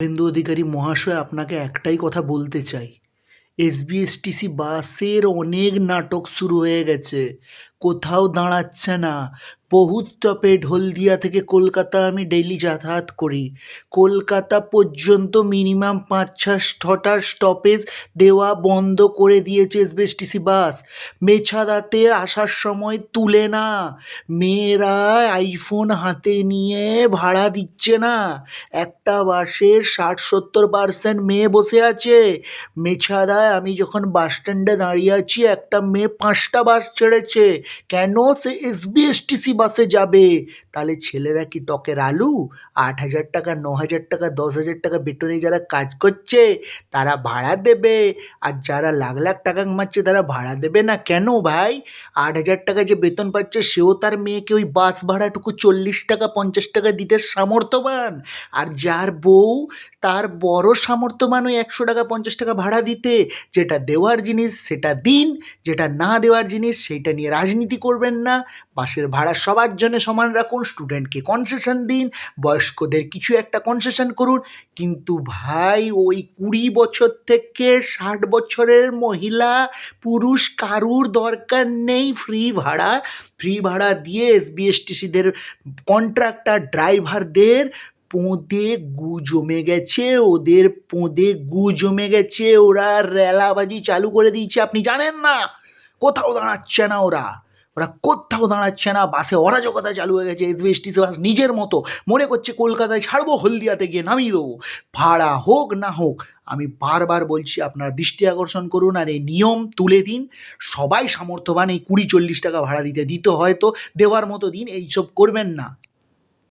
শুভেন্দু অধিকারী মহাশয়, আপনাকে একটাই কথা বলতে চাই। এসবিএসটিসি বাসের অনেক নাটক শুরু হয়ে গেছে, কোথাও দাঁড়াচ্ছে না। বহু স্টপেজ, হলদিয়া থেকে কলকাতা আমি ডেইলি যাতায়াত করি। কলকাতা পর্যন্ত মিনিমাম 5-6টা স্টপেজ দেওয়া বন্ধ করে দিয়েছে এসবিএসটিসি বাস। মেছাদাতে আসার সময় তুলে না, মেয়েরা আইফোন হাতে নিয়ে ভাড়া দিচ্ছে না। একটা বাসের 60-70% মেয়ে বসে আছে। মেছাদায় আমি যখন বাস স্ট্যান্ডে দাঁড়িয়ে আছি, একটা মেয়ে 5টা বাস ছেড়েছে। কেন? সে এসবিএসটিসি বাসে যাবে। তাহলে ছেলেরা কি টকের আলু? 8,000 টাকা, 9,000 টাকা, 10,000 টাকা বেতনে যারা কাজ করছে তারা ভাড়া দেবে, আর যারা লাখ লাখ টাকা কামাচ্ছে তারা ভাড়া দেবে না কেন ভাই? 8,000 টাকা যে বেতন পাচ্ছে সেও তার মেয়েকে ওই বাস ভাড়াটুকু 40 টাকা 50 টাকা দিতে সামর্থ্যবান। আর যার বউ, তার বড় সামর্থ্যবান ওই 100 টাকা 50 টাকা ভাড়া দিতে। যেটা দেওয়ার জিনিস সেটা দিন, যেটা না দেওয়ার জিনিস সেইটা নিয়ে রাজনীতি করবেন না। বাসের ভাড়া সবার জন্য সমান রাখুন, স্টুডেন্টকে কনসেশন দিন, বয়স্কদের কিছু একটা কনসেশন করুন। কিন্তু ভাই, ওই 20 বছর থেকে 60 বছরের মহিলা পুরুষ কারুর দরকার নেই ফ্রি ভাড়া। ফ্রি ভাড়া দিয়ে এসবিএসটিসিদের কন্ট্রাক্টর ড্রাইভারদের পোঁদে গু জমে গেছে, ওদের পোঁদে গু জমে গেছে। ওরা রেলাবাজি চালু করে দিয়েছে, আপনি জানেন না? কোথাও দাঁড়াচ্ছে না ওরা, ওরা কোথাও দাঁড়াচ্ছে না। বাসে অরাজকতা চালু হয়ে গেছে। এসবিএসটিসি বাস নিজের মতো মনে করছে কলকাতায় ছাড়বো, হলদিয়াতে গিয়ে নামিয়ে দেবো। ভাড়া হোক না হোক, আমি বারবার বলছি আপনারা দৃষ্টি আকর্ষণ করুন আর এই নিয়ম তুলে দিন। সবাই সামর্থ্যবান এই 20-40 টাকা ভাড়া দিতে হয়তো দেওয়ার মতো দিন, এইসব করবেন না।